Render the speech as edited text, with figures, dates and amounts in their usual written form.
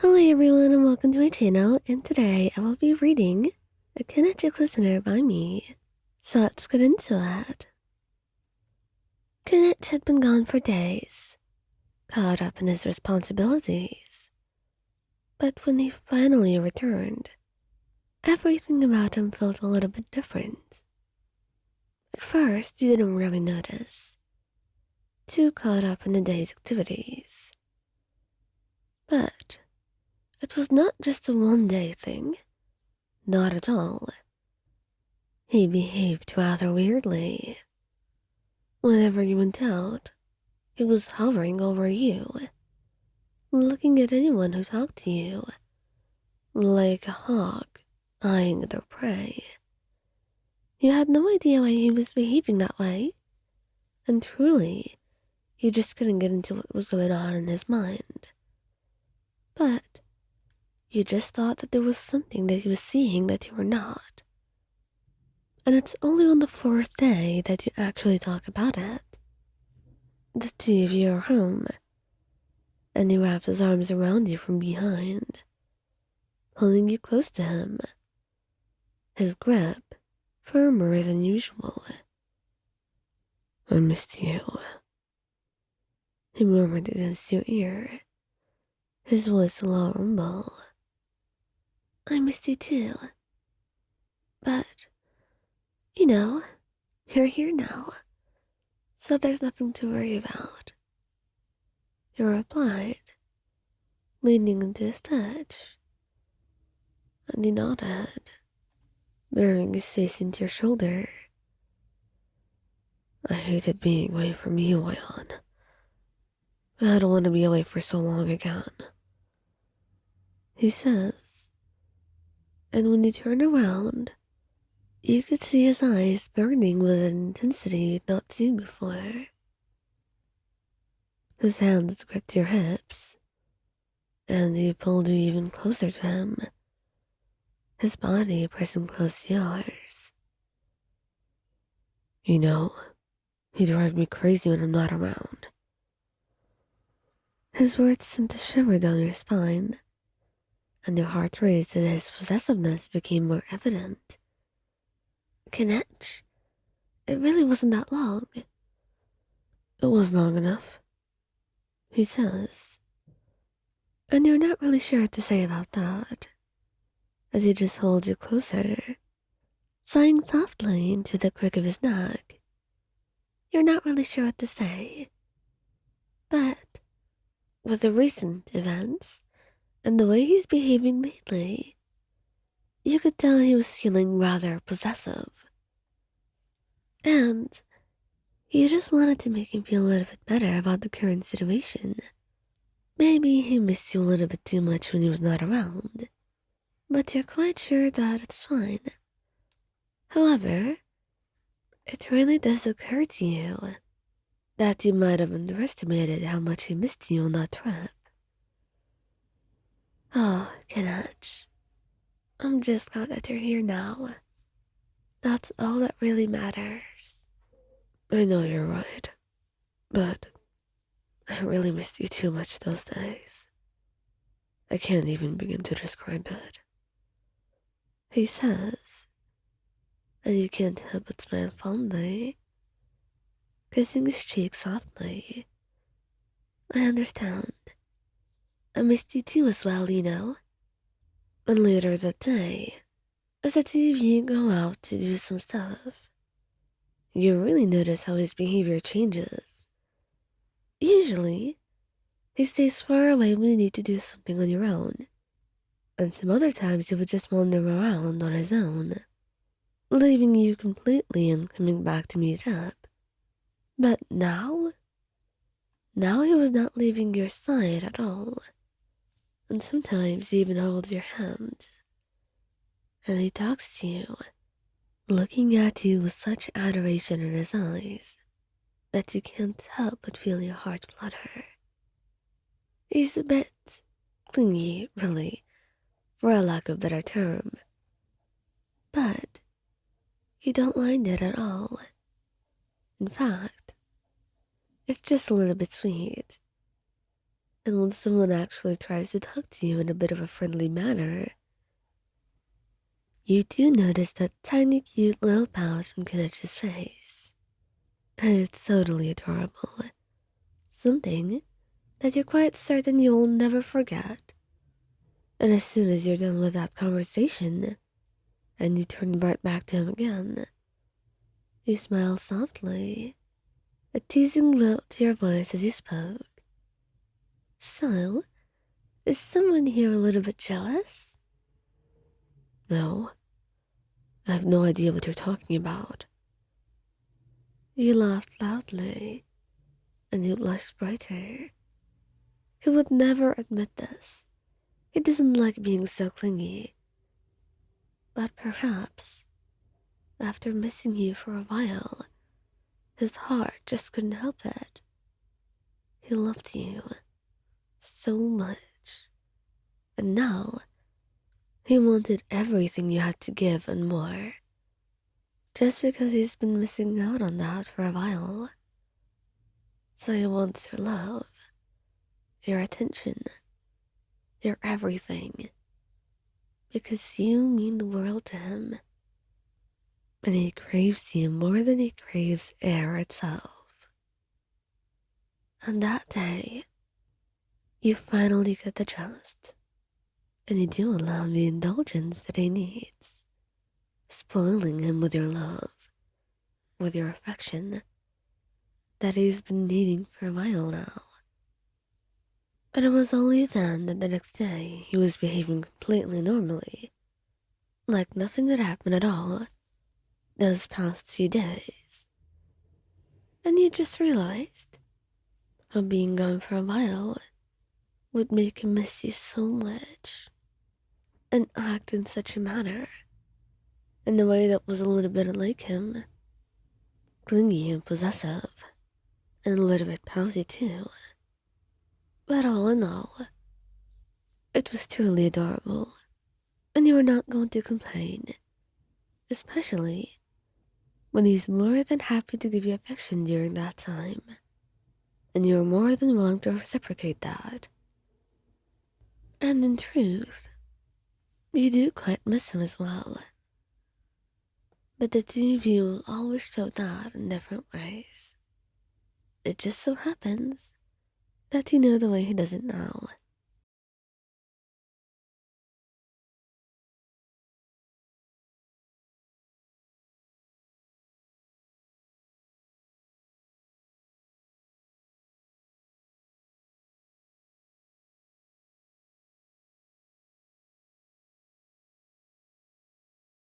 Hello everyone and welcome to my channel, and today I will be reading a Kinich listener by me. So let's get into it. Kinich had been gone for days, caught up in his responsibilities. But when he finally returned, everything about him felt a little bit different. At first, you didn't really notice, too caught up in the day's activities. But it was not just a one-day thing. Not at all. He behaved rather weirdly. Whenever you went out, he was hovering over you, looking at anyone who talked to you, like a hawk eyeing their prey. You had no idea why he was behaving that way, and truly, you just couldn't get into what was going on in his mind. But you just thought that there was something that he was seeing that you were not. And it's only on the fourth day that you actually talk about it. The two of you are home, and he wraps his arms around you from behind, pulling you close to him, his grip firmer than usual. "I missed you," he murmured against your ear, his voice a low rumble. "I missed you too. But, you're here now, so there's nothing to worry about," he replied, leaning into his touch. And he nodded, burying his face into your shoulder. "I hated being away from you, Ayan. I don't want to be away for so long again," he says. And when you turn around, you could see his eyes burning with an intensity you'd not seen before. His hands gripped your hips, and he pulled you even closer to him, his body pressing close to yours. "You know, you drive me crazy when I'm not around." His words sent a shiver down your spine, and your heart raced as his possessiveness became more evident. "Kinich, it really wasn't that long." "It was long enough," he says. And you're not really sure what to say about that, as he just holds you closer, sighing softly into the crick of his neck. You're not really sure what to say. But with the recent events and the way he's behaving lately, you could tell he was feeling rather possessive. And you just wanted to make him feel a little bit better about the current situation. Maybe he missed you a little bit too much when he was not around, but you're quite sure that it's fine. However, it really does occur to you that you might have underestimated how much he missed you on that trip. "Oh, Kinach, I'm just glad that you're here now. That's all that really matters." "I know you're right, but I really missed you too much those days. I can't even begin to describe it," he says, and you can't help but smile fondly, kissing his cheek softly. "I understand. I missed you too as well. And later that day, as the two of you go out to do some stuff, you really notice how his behavior changes. Usually, he stays far away when you need to do something on your own, and some other times he would just wander around on his own, leaving you completely and coming back to meet up. But now he was not leaving your side at all, and sometimes he even holds your hand, and he talks to you, looking at you with such adoration in his eyes that you can't help but feel your heart flutter. He's a bit clingy, really, for a lack of a better term, but you don't mind it at all. In fact, it's just a little bit sweet. And when someone actually tries to talk to you in a bit of a friendly manner, you do notice that tiny cute little pout on Kenich's face. And it's totally adorable. Something that you're quite certain you will never forget. And as soon as you're done with that conversation, and you turn right back to him again, you smile softly, a teasing lilt to your voice as you spoke. So, is someone here a little bit jealous? No, I have no idea what you're talking about. You laughed loudly, and you blushed brighter. He would never admit this. He doesn't like being so clingy. But perhaps, after missing you for a while, his heart just couldn't help it. He loved you so much. And now, he wanted everything you had to give and more. Just because he's been missing out on that for a while. So he wants your love, your attention, your everything. Because you mean the world to him. And he craves you more than he craves air itself. On that day, you finally get the trust, and you do allow him the indulgence that he needs, spoiling him with your love, with your affection, that he's been needing for a while now. And it was only then that the next day he was behaving completely normally, like nothing had happened at all those past few days. And you just realized how being gone for a while would make him miss you so much and act in such a manner, in a way that was a little bit unlike him, clingy and possessive, and a little bit pouty too. But all in all, it was truly adorable, and you were not going to complain, especially when he's more than happy to give you affection during that time, and you're more than willing to reciprocate that. And in truth, you do quite miss him as well. But the two of you will always show that in different ways. It just so happens that you know the way he does it now.